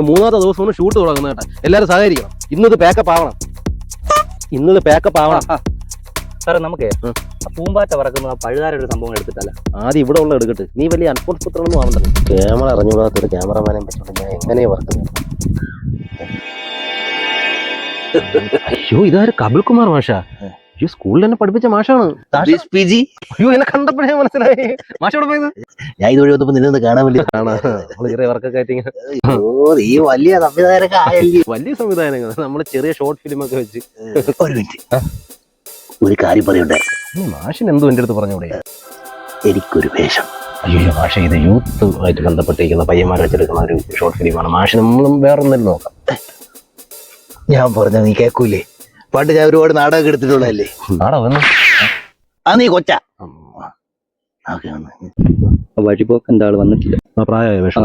മൂന്നാമത്തെ ദിവസമാണ് ഷൂട്ട് തുടങ്ങുന്നത് കേട്ടോ. എല്ലാവരും സഹകരിക്കണം. ഇന്നത് പാക്കപ്പ് ആവണം. സാറേ നമുക്ക് പൂമ്പാറ്റ പറക്കുന്ന പഴുതാരുടെ ഒരു സംഭവം എടുത്തിട്ടല്ല. ആദ്യം ഇവിടെ ഉള്ള എടുക്കട്ടെ. നീ വലിയ അൺഫോഴ്സ് പുത്രനൊന്നും ആവണ്ടല്ലോ. ക്യാമറ അറിഞ്ഞുകൂടാത്തൊരു ക്യാമറമാനെ പറ്റുകൊണ്ട് ഞാൻ എങ്ങനെയാ വർക്കുന്നത്? അയ്യോ, ഇതാര് കപിൽകുമാർ മാഷ? അയ്യോ, സ്കൂളിൽ തന്നെ പഠിപ്പിച്ച മാഷാണ്. അയ്യോ, എന്നെ കണ്ടപ്പോഴേ മനസ്സിലായി. മാഷോടെ പോയത് ഞാൻ ഇതുവഴി വന്നപ്പോ നിന്നെ കാണാൻ വേണ്ടി ചെറിയ വർക്കൊക്കെ ആയിട്ട് ഈ വലിയ സംവിധാനമൊക്കെ ആയല്ലേ. വലിയ സംവിധാനങ്ങൾ. നമ്മള് ചെറിയ ഷോർട്ട് ഫിലിം ഒക്കെ വെച്ച്. ഒരു മിനിറ്റ്, ഒരു കാര്യം പറയണ്ടേ? മാഷിന് എന്തോ എന്റെ അടുത്ത് പറഞ്ഞൂടെ? എനിക്കൊരു വേഷം. അയ്യോ മാഷ, ഇത് യൂത്ത് ആയിട്ട് ബന്ധപ്പെട്ടിരിക്കുന്ന പയ്യന്മാർ വെച്ചെടുക്കുന്ന ഒരു ഷോർട്ട് ഫിലിമാണ്. മാഷിന് നമ്മളും വേറെ ഒന്നും നോക്കാം. ഞാൻ പറഞ്ഞ നീ കേൾക്കൂലേ? പണ്ട് ഞാൻ ഒരുപാട് നാടകം എടുത്തിട്ടുള്ളതല്ലേ. നാടകം നീ കൊച്ച വഴിപോക്കൻ്റെ ആള് വന്നിട്ടില്ല. പ്രായമായ വേഷം.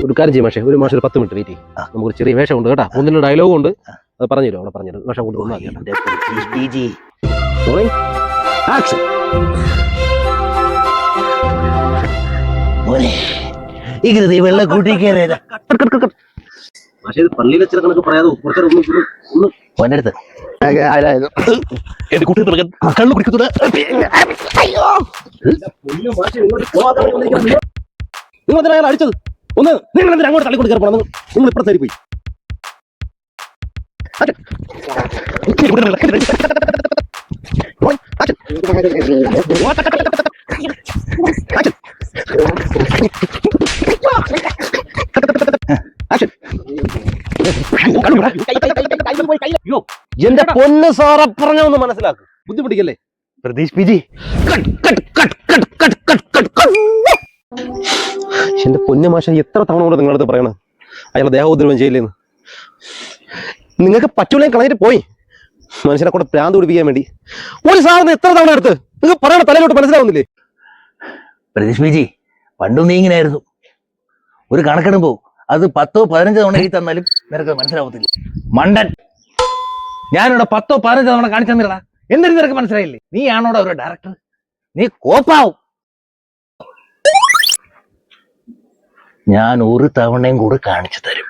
ഒരു കാര്യം ചെയ്യും മാഷേ, ഒരു മാഷം ഒരു 10 മിനിറ്റ് വെയിറ്റ് ചെയ്യും. നമുക്കൊരു ചെറിയ വേഷം ഉണ്ട് കേട്ടോ. ഒന്നിന്റെ ഡയലോഗും ഉണ്ട്. അത് പറഞ്ഞുതരും. അവിടെ പറഞ്ഞുതരും. വേഷം കൊണ്ട് ഇങ്ങനെ നീ വെള്ളം കൂട്ടി കയറിയതാ. പള്ളിയിലെ ചില കണക്ക് പറയാതെ ഒന്നെടുത്ത് കണ്ണു കുടിക്കുന്നത്. നിങ്ങൾ എന്തിനാ അയാൾ അടിച്ചത്? ഒന്ന് നിങ്ങൾ എന്തിനാ അങ്ങോട്ട് തള്ളിക്കൊണ്ട് കയറി പോകണം? നിങ്ങൾ ഇപ്പുറത്തെ സൈഡിൽ പോയി. എന്റെ പൊന്ന് സാറെ പറഞ്ഞൊന്ന് മനസ്സിലാക്കും. ബുദ്ധിമുട്ടിക്കല്ലേ പ്രതീഷ് പിജി. എന്റെ പൊന്നു മാഷ, എത്ര തവണ കൊണ്ട് നിങ്ങളടുത്ത് പറയണം അയാളെ ദേഹോദ്രവം ചെയ്യില്ലെന്ന്? നിങ്ങൾക്ക് പറ്റൂലേ കളഞ്ഞിട്ട് പോയി. മനുഷ്യനെ കൂടെ പ്രാന്ത് പിടിപ്പിക്കാൻ വേണ്ടി ഒരു സാധനം എത്ര തവണ എടുത്ത് നിങ്ങൾക്ക് പറയണ തലയിലോട്ട് മനസ്സിലാവുന്നില്ലേ? പ്രതീഷ് പിജി, പണ്ടും നീ ഇങ്ങനെ ആയിരുന്നു. ഒരു കണക്കെടുമ്പോ അത് 10-15 തവണ എഴുതി തന്നാലും നിനക്ക് മനസ്സിലാവത്തില്ല. മണ്ടൻ, ഞാനിവിടെ 10-15 തവണ കാണിച്ചു തന്നിരടാ. എന്നിട്ട് നിനക്ക് മനസ്സിലായില്ലേ? നീ ആണോടെ ഒരു ഡയറക്ടർ? നീ കോപ്പാവും. ഞാൻ ഒരു തവണയും കൂടെ കാണിച്ചു തരും.